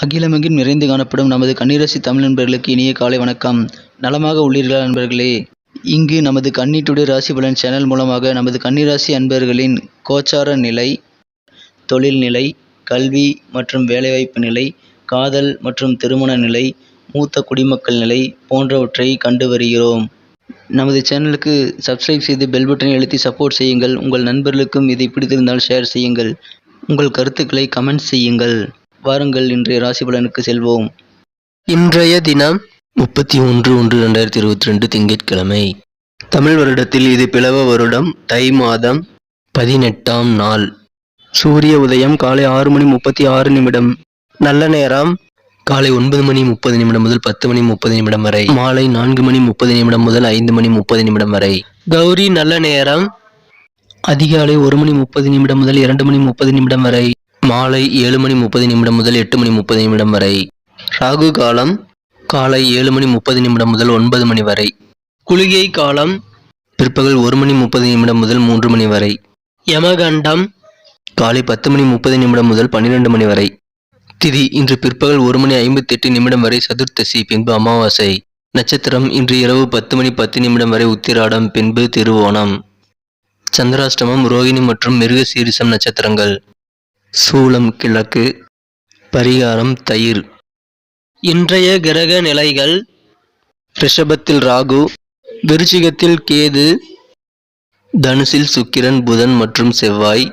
அகிலமெங்கிலும் நிறைந்து காணப்படும் நமது கன்னிராசி தமிழ் நண்பர்களுக்கு இனிய காலை வணக்கம். நலமாக உள்ளீர்களா நண்பர்களே? இங்கு நமது கன்னி டுடே ராசி பலன் சேனல் மூலமாக நமது கன்னிராசி அன்பர்களின் கோச்சார நிலை, தொழில் நிலை, கல்வி மற்றும் வேலைவாய்ப்பு நிலை, காதல் மற்றும் திருமண நிலை, மூத்த குடிமக்கள் நிலை போன்றவற்றை கண்டு வருகிறோம். நமது சேனலுக்கு சப்ஸ்கிரைப் செய்து பெல் பட்டனை அழுத்தி சப்போர்ட் செய்யுங்கள். உங்கள் நண்பர்களுக்கும் இதை பிடித்திருந்தால் ஷேர் செய்யுங்கள். உங்கள் கருத்துக்களை கமெண்ட் செய்யுங்கள். வாருங்கள் இன்றைய ராசி பலனுக்கு செல்வோம். இன்றைய தினம் 31/1/2022 திங்கட்கிழமை. தமிழ் வருடத்தில் இது பிளவ வருடம், தை மாதம் 18ஆம் நாள். சூரிய உதயம் காலை 6:36. நல்ல நேரம் காலை 9:30 முதல் 10:30 வரை, மாலை 4:30 முதல் 5:30 வரை. கௌரி நல்ல நேரம் அதிகாலை 1:30 முதல் 2:30 வரை, மாலை 7:30 முதல் 8:30 வரை. ராகு காலம் காலை 7:30 முதல் 9 மணி வரை. குளிகை காலம் பிற்பகல் 1:30 முதல் 3 மணி வரை. யமகண்டம் காலை 10:30 முதல் 12 மணி வரை. திதி இன்று பிற்பகல் 1:58 வரை சதுர்த்தசி, பின்பு அமாவாசை. நட்சத்திரம் இன்று இரவு 10:10 வரை உத்திராடம், பின்பு திருவோணம். சந்திராஷ்டமம் ரோகிணி மற்றும் மிருகசீரிசம் நட்சத்திரங்கள். சூலம் கிழக்கு. பரிகாரம் தயிர். இன்றைய கிரக நிலைகள்: ரிஷபத்தில் ராகு, விருச்சிகத்தில் கேது, தனுசில் சுக்கிரன், புதன் மற்றும் செவ்வாய்,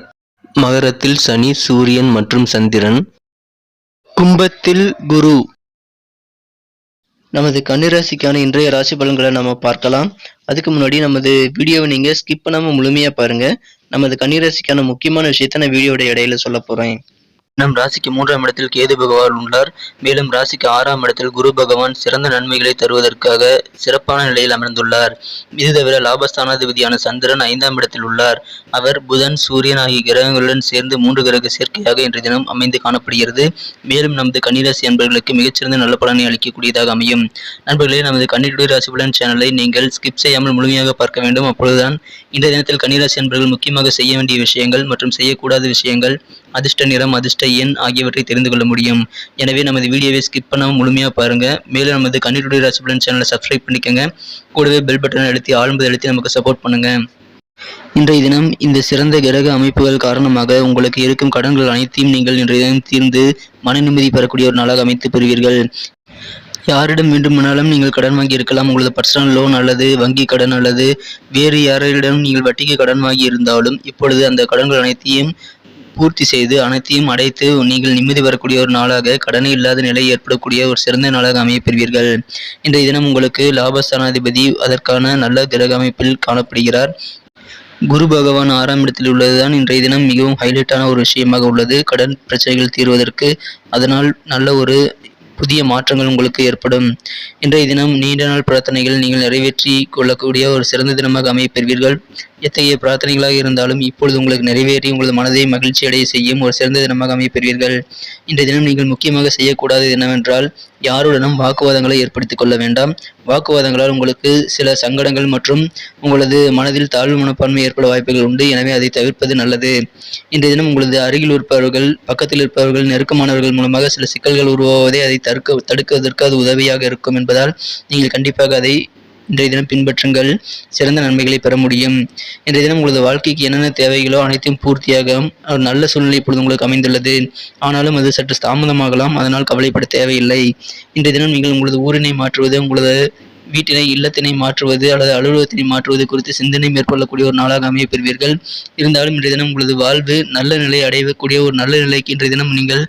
மகரத்தில் சனி, சூரியன் மற்றும் சந்திரன், கும்பத்தில் குரு. நமது கன்னிராசிக்கான இன்றைய ராசி பலன்களை நம்ம பார்க்கலாம். அதுக்கு முன்னாடி நமது வீடியோவை நீங்க ஸ்கிப் பண்ணாம முழுமையா பாருங்க. நமது கன்னிராசிக்கான முக்கியமான விஷயத்த நான் வீடியோட இடையில சொல்ல போறேன். நம் ராசிக்கு 3ஆம் இடத்தில் கேது பகவான் உள்ளார். மேலும் ராசிக்கு 6ஆம் இடத்தில் குரு பகவான் சிறந்த நன்மைகளை தருவதற்காக சிறப்பான நிலையில் அமர்ந்துள்ளார். இது தவிர லாபஸ்தானாதிபதியான சந்திரன் 5ஆம் இடத்தில் உள்ளார். அவர் புதன், சூரியன் ஆகிய கிரகங்களுடன் சேர்ந்து 3 கிரக சேர்க்கையாக இன்றைய தினம் அமைந்து காணப்படுகிறது. மேலும் நமது கன்னிராசி அன்பர்களுக்கு மிகச்சிறந்த நல்ல பலனை அளிக்கக்கூடியதாக அமையும். நண்பர்களே, நமது கன்னி டுடே ராசி பலன் சேனலை நீங்கள் ஸ்கிப் செய்யாமல் முழுமையாக பார்க்க வேண்டும். அப்பொழுதுதான் இந்த தினத்தில் கன்னிராசி அன்பர்கள் முக்கியமாக செய்ய வேண்டிய விஷயங்கள் மற்றும் செய்யக்கூடாத விஷயங்கள், அதிர்ஷ்ட நிறம், அதிர்ஷ்ட எண் ஆகியவற்றை தெரிந்து கொள்ள முடியும். எனவே நமது வீடியோவை ஸ்கிப் பண்ணாமல் முழுமையாக பாருங்க. மேலும் நமது கன்னி டுடே ராசி பலன் சேனலை சப்ஸ்கிரைப் பண்ணிக்கோங்க. கூடவே பெல் பட்டனை அழுத்தி ஆழ்ந்து அழுத்தி நமக்கு சப்போர்ட் பண்ணுங்க. இன்றைய தினம் இந்த சிறந்த கிரக அமைப்புகள் காரணமாக உங்களுக்கு இருக்கும் கடன்கள் அனைத்தையும் நீங்கள் இன்றைய தினம் தீர்ந்து மன நிம்மதி பெறக்கூடிய ஒரு நாளாக அமைத்து பெறுவீர்கள். யாரிடம் வேண்டுமானாலும் நீங்கள் கடன் வாங்கி இருக்கலாம். உங்களது பர்சனல் லோன் அல்லது வங்கி கடன் அல்லது வேறு யாரிடம் நீங்கள் வட்டிக்கு கடன் வாங்கி இருந்தாலும் இப்பொழுது அந்த கடன்கள் அனைத்தையும் பூர்த்தி செய்து அனைத்தையும் அடைத்து நீங்கள் நிம்மதி வரக்கூடிய ஒரு நாளாக, கடனே இல்லாத நிலை ஏற்படக்கூடிய ஒரு சிறந்த நாளாக அமையப்பெறுவீர்கள். இன்றைய தினம் உங்களுக்கு லாபஸ்தானாதிபதி அதற்கான நல்ல கிரக அமைப்பில் காணப்படுகிறார். குரு பகவான் 6ஆம் இடத்தில் உள்ளதுதான் இன்றைய தினம் மிகவும் ஹைலைட்டான ஒரு விஷயமாக உள்ளது. கடன் பிரச்சனைகள் தீர்வதற்கு அதனால் நல்ல ஒரு புதிய மாற்றங்கள் உங்களுக்கு ஏற்படும். இன்றைய தினம் நீண்ட நாள் பிரார்த்தனைகள் நீங்கள் நிறைவேற்றி கொள்ளக்கூடிய ஒரு சிறந்த தினமாக அமையப்பெறுவீர்கள். எத்தகைய பிரார்த்தனைகளாக இருந்தாலும் இப்பொழுது உங்களுக்கு நிறைவேறி உங்களது மனதை மகிழ்ச்சி அடைய செய்யும் ஒரு சிறந்த தினமாக அமையப்பெறுவீர்கள். இன்றைய தினம் நீங்கள் முக்கியமாக செய்யக்கூடாதது என்னவென்றால், யாருடனும் வாக்குவாதங்களை ஏற்படுத்திக் கொள்ள வேண்டாம். வாக்குவாதங்களால் உங்களுக்கு சில சங்கடங்கள் மற்றும் உங்களது மனதில் தாழ்வு மனப்பான்மை ஏற்பட வாய்ப்புகள் உண்டு. எனவே அதை தவிர்ப்பது நல்லது. இன்றைய தினம் உங்களது அருகில் இருப்பவர்கள், பக்கத்தில் இருப்பவர்கள், நெருக்கமானவர்கள் மூலமாக சில சிக்கல்கள் உருவாவதை அதை தடுக்குவதற்கு அது உதவியாக இருக்கும் என்பதால் நீங்கள் கண்டிப்பாக அதை இன்றைய தினம் பின்பற்றுங்கள். சிறந்த நன்மைகளை பெற முடியும். இன்றைய தினம் உங்களது வாழ்க்கைக்கு என்னென்ன தேவைகளோ அனைத்தையும் பூர்த்தியாக ஒரு நல்ல சூழ்நிலை இப்பொழுது உங்களுக்கு அமைந்துள்ளது. ஆனாலும் அது சற்று தாமதமாகலாம். அதனால் கவலைப்பட தேவையில்லை. இன்றைய தினம் நீங்கள் உங்களது ஊரினை மாற்றுவது, உங்களது வீட்டினை, இல்லத்தினை மாற்றுவது அல்லது அலுவலகத்தினை மாற்றுவது குறித்து சிந்தனை மேற்கொள்ளக்கூடிய ஒரு நாளாக அமைய பெறுவீர்கள். இருந்தாலும் இன்றைய தினம் உங்களது வாழ்வு நல்ல நிலை அடையக்கூடிய ஒரு நல்ல நிலைக்கு இன்றைய தினம் நீங்கள்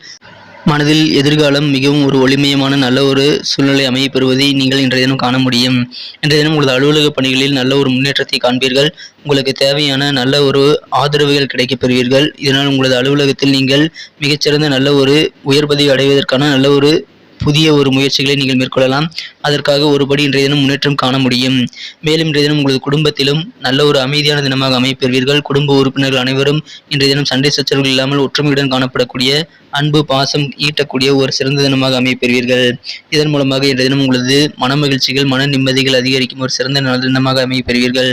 மனதில் எதிர்காலம் மிகவும் ஒரு ஒளிமயமான நல்ல ஒரு சூழ்நிலை அமைய பெறுவதை நீங்கள் இன்றைய தினம் காண முடியும். இன்றைய தினம் உங்களது அலுவலக பணிகளில் நல்ல ஒரு முன்னேற்றத்தை காண்பீர்கள். உங்களுக்கு தேவையான நல்ல ஒரு ஆதரவுகள் கிடைக்கப் பெறுவீர்கள். இதனால் உங்களது அலுவலகத்தில் நீங்கள் மிகச்சிறந்த நல்ல ஒரு உயர் பதவி அடைவதற்கான நல்ல ஒரு புதிய ஒரு முயற்சிகளை நீங்கள் மேற்கொள்ளலாம். அதற்காக ஒருபடி இன்றைய தினம் முன்னேற்றம் காண முடியும். மேலும் இன்றைய தினம் உங்களது குடும்பத்திலும் நல்ல ஒரு அமைதியான தினமாக அமையப்பெறுவீர்கள். குடும்ப உறுப்பினர்கள் அனைவரும் இன்றைய தினம் சண்டை சச்சரவுகள் இல்லாமல் ஒற்றுமையுடன் காணப்படக்கூடிய அன்பு பாசம் ஈட்டக்கூடிய ஒரு சிறந்த தினமாக அமையப்பெறுவீர்கள். இதன் மூலமாக இன்றைய தினம் உங்களது மன மகிழ்ச்சிகள் மன நிம்மதிகள் அதிகரிக்கும் ஒரு சிறந்த தினமாக அமையப்பெறுவீர்கள்.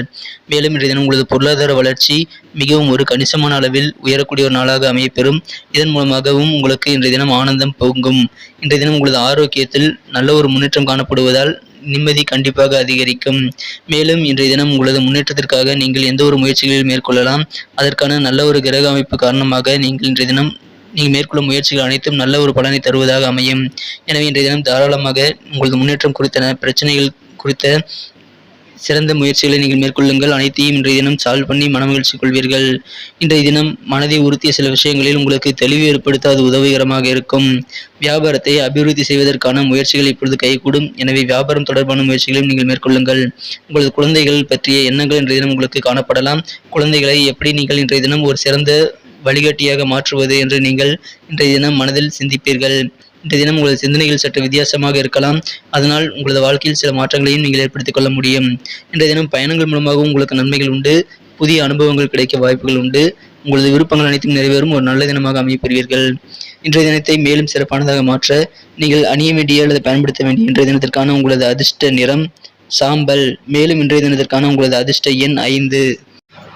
மேலும் இன்றைய தினம் உங்களது பொருளாதார வளர்ச்சி மிகவும் ஒரு கணிசமான அளவில் உயரக்கூடிய ஒரு நாளாக அமையப்பெறும். இதன் மூலமாகவும் உங்களுக்கு இன்றைய தினம் ஆனந்தம் பொங்கும். இன்றைய தினம் உங்களது ஆரோக்கியத்தில் நல்ல ஒரு முன்னேற்றம் காணப்படுவதால் நிம்மதி கண்டிப்பாக அதிகரிக்கும். மேலும் இன்றைய தினம் உங்களது முன்னேற்றத்திற்காக நீங்கள் எந்த ஒரு முயற்சிகளில் மேற்கொள்ளலாம். அதற்கான நல்ல ஒரு கிரக அமைப்பு காரணமாக நீங்கள் இன்றைய தினம் நீங்கள் மேற்கொள்ளும் முயற்சிகள் அனைத்தும் நல்ல ஒரு பலனை தருவதாக அமையும். எனவே இன்றைய தினம் தாராளமாக உங்களது முன்னேற்றம் குறித்த பிரச்சனைகள் குறித்த சிறந்த முயற்சிகளை நீங்கள் மேற்கொள்ளுங்கள். அனைத்தையும் இன்றைய தினம் சால்வ் பண்ணி மனமகிழ்ச்சி கொள்வீர்கள். இன்றைய தினம் மனதை உறுத்திய சில விஷயங்களில் உங்களுக்கு தெளிவு ஏற்படுத்த அது உதவிகரமாக இருக்கும். வியாபாரத்தை அபிவிருத்தி செய்வதற்கான முயற்சிகள் இப்பொழுது கைகூடும். எனவே வியாபாரம் தொடர்பான முயற்சிகளையும் நீங்கள் மேற்கொள்ளுங்கள். உங்களது குழந்தைகள் பற்றிய எண்ணங்கள் இன்றைய தினம் உங்களுக்கு காணப்படலாம். குழந்தைகளை எப்படி நீங்கள் இன்றைய தினம் ஒரு சிறந்த வழிகாட்டியாக மாற்றுவது என்று நீங்கள் இன்றைய தினம் மனதில் சிந்திப்பீர்கள். இன்றைய தினம் உங்களது சிந்தனைகள் சற்று வித்தியாசமாக இருக்கலாம். அதனால் உங்களது வாழ்க்கையில் சில மாற்றங்களையும் நீங்கள் ஏற்படுத்திக் கொள்ள முடியும். இன்றைய தினம் பயணங்கள் மூலமாகவும் உங்களுக்கு நன்மைகள் உண்டு. புதிய அனுபவங்கள் கிடைக்க வாய்ப்புகள் உண்டு. உங்களது விருப்பங்கள் அனைத்தும் நிறைவேறும் ஒரு நல்ல தினமாக அமையப்பெறுவீர்கள். இன்றைய தினத்தை மேலும் சிறப்பானதாக மாற்ற நீங்கள் அணிய வேண்டிய அல்லது பயன்படுத்த வேண்டிய இன்றைய தினத்திற்கான உங்களது அதிர்ஷ்ட நிறம் சாம்பல். மேலும் இன்றைய தினத்திற்கான உங்களது அதிர்ஷ்ட எண் 5.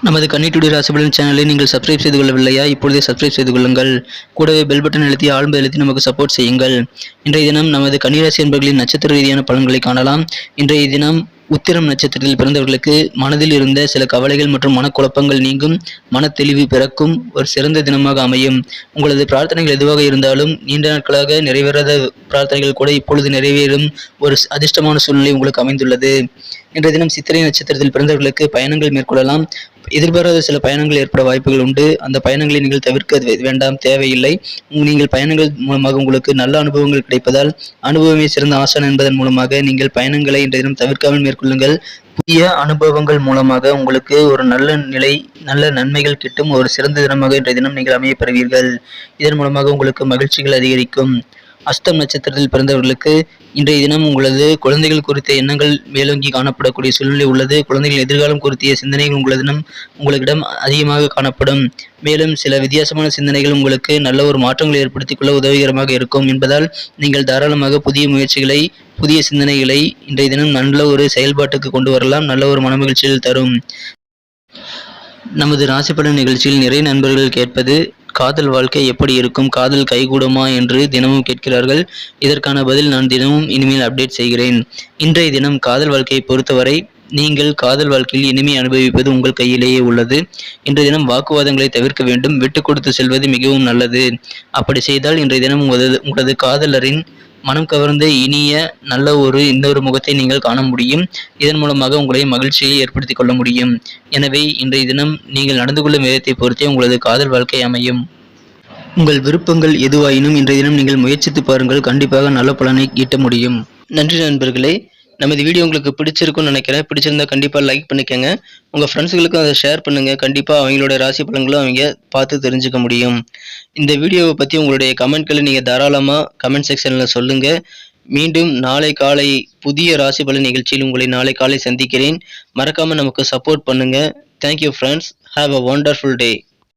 நமது கன்னிடுடே ராசிபலன் சேனலை நீங்கள் சப்ஸ்கிரைப் செய்து கொள்ளவில்லையா? இப்பொழுதே சப்ஸ்கிரைப் செய்து கொள்ளுங்கள். கூடவே பெல் பட்டன் அழுத்தி ஆழ்ந்து அழுத்தி நமக்கு சப்போர்ட் செய்யுங்கள். இன்றைய தினம் நமது கன்னிராசி என்பர்களின் நட்சத்திர ரீதியான பலன்களை காணலாம். இன்றைய தினம் உத்திரம் நட்சத்திரத்தில் பிறந்தவர்களுக்கு மனதில் இருந்த சில கவலைகள் மற்றும் மனக்குழப்பங்கள் நீங்கும். மன தெளிவு பிறக்கும் ஒரு சிறந்த தினமாக அமையும். உங்களது பிரார்த்தனைகள் எதுவாக இருந்தாலும் நீண்ட நாட்களாக நிறைவேறாத பிரார்த்தனைகள் கூட இப்பொழுது நிறைவேறும் ஒரு அதிர்ஷ்டமான சூழ்நிலை உங்களுக்கு அமைந்துள்ளது. இன்றைய தினம் சித்திரை நட்சத்திரத்தில் பிறந்தவர்களுக்கு பயணங்கள் மேற்கொள்ளலாம். எதிர்பாராத சில பயணங்கள் ஏற்பட வாய்ப்புகள் உண்டு. அந்த பயணங்களை நீங்கள் தவிர்க்க வேண்டாம், தேவையில்லை. நீங்கள் பயணங்கள் மூலமாக உங்களுக்கு நல்ல அனுபவங்கள் கிடைப்பதால் அனுபவமே சிறந்த ஆசான் என்பதன் மூலமாக நீங்கள் பயணங்களை இன்றைய தினம் தவிர்க்காமல் மேற்கொள்ளுங்கள். புதிய அனுபவங்கள் மூலமாக உங்களுக்கு ஒரு நல்ல நிலை நல்ல நன்மைகள் கிட்டும் ஒரு சிறந்த தினமாக இன்றைய தினம் நீங்கள் அமைய பெறுவீர்கள். இதன் மூலமாக உங்களுக்கு மகிழ்ச்சிகள் அதிகரிக்கும். அஸ்தம் நட்சத்திரத்தில் பிறந்தவர்களுக்கு இன்றைய தினம் உங்களது குழந்தைகள் குறித்த எண்ணங்கள் மேலோங்கி காணப்படக்கூடிய சூழ்நிலை உள்ளது. குழந்தைகள் எதிர்காலம் குறித்த சிந்தனைகள் உங்களிடம் அதிகமாக காணப்படும். மேலும் சில வித்தியாசமான சிந்தனைகள் உங்களுக்கு நல்ல ஒரு மாற்றங்களை ஏற்படுத்திக் கொள்ள உதவிகரமாக இருக்கும் என்பதால் நீங்கள் தாராளமாக புதிய முயற்சிகளை புதிய சிந்தனைகளை இன்றைய தினம் நல்ல ஒரு செயல்பாட்டுக்கு கொண்டு வரலாம். நல்ல ஒரு மனமகிழ்ச்சியில் தரும். நமது ராசி பலன் நிகழ்ச்சியில் நிறைய நண்பர்கள் கேட்பது காதல் வாழ்க்கை எப்படி இருக்கும், காதல் கைகூடுமா என்று தினமும் கேட்கிறார்கள். இதற்கான பதில் நான் தினமும் இனிமேல் அப்டேட் செய்கிறேன். இன்றைய தினம் காதல் வாழ்க்கையை பொறுத்தவரை நீங்கள் காதல் வாழ்க்கையில் இனிமை அனுபவிப்பது உங்கள் கையிலேயே உள்ளது. இன்றைய தினம் வாக்குவாதங்களை தவிர்க்க வேண்டும். விட்டு கொடுத்து செல்வது மிகவும் நல்லது. அப்படி செய்தால் இன்றைய தினம் உங்களது காதலரின் மனம் கவர்ந்த இனிய நல்ல இன்னொரு முகத்தை நீங்கள் காண முடியும். இதன் மூலமாக உங்களை மகிழ்ச்சியை ஏற்படுத்திக் கொள்ள முடியும். எனவே இன்றைய தினம் நீங்கள் நடந்து கொள்ளும் விதத்தை பொறுத்தே உங்களது காதல் வாழ்க்கை அமையும். உங்கள் விருப்பங்கள் எதுவாயினும் இன்றைய தினம் நீங்கள் முயற்சித்து பாருங்கள். கண்டிப்பாக நல்ல பலனை ஈட்ட முடியும். நன்றி நண்பர்களே. நமது வீடியோ உங்களுக்கு பிடிச்சிருக்கும்னு நினைக்கிறேன். பிடிச்சிருந்தா கண்டிப்பாக லைக் பண்ணிக்கோங்க. உங்கள் ஃப்ரெண்ட்ஸுகளுக்கும் அதை ஷேர் பண்ணுங்கள். கண்டிப்பாக அவங்களோட ராசி பலன்களும் அவங்க பார்த்து தெரிஞ்சுக்க முடியும். இந்த வீடியோவை பற்றி உங்களுடைய கமெண்ட்களை நீங்கள் தாராளமாக கமெண்ட் செக்ஷனில் சொல்லுங்கள். மீண்டும் நாளை காலை புதிய ராசி பலன் நிகழ்ச்சியில் உங்களை நாளை காலை சந்திக்கிறேன். மறக்காமல் நமக்கு சப்போர்ட் பண்ணுங்கள். Thank you friends. Have a wonderful day.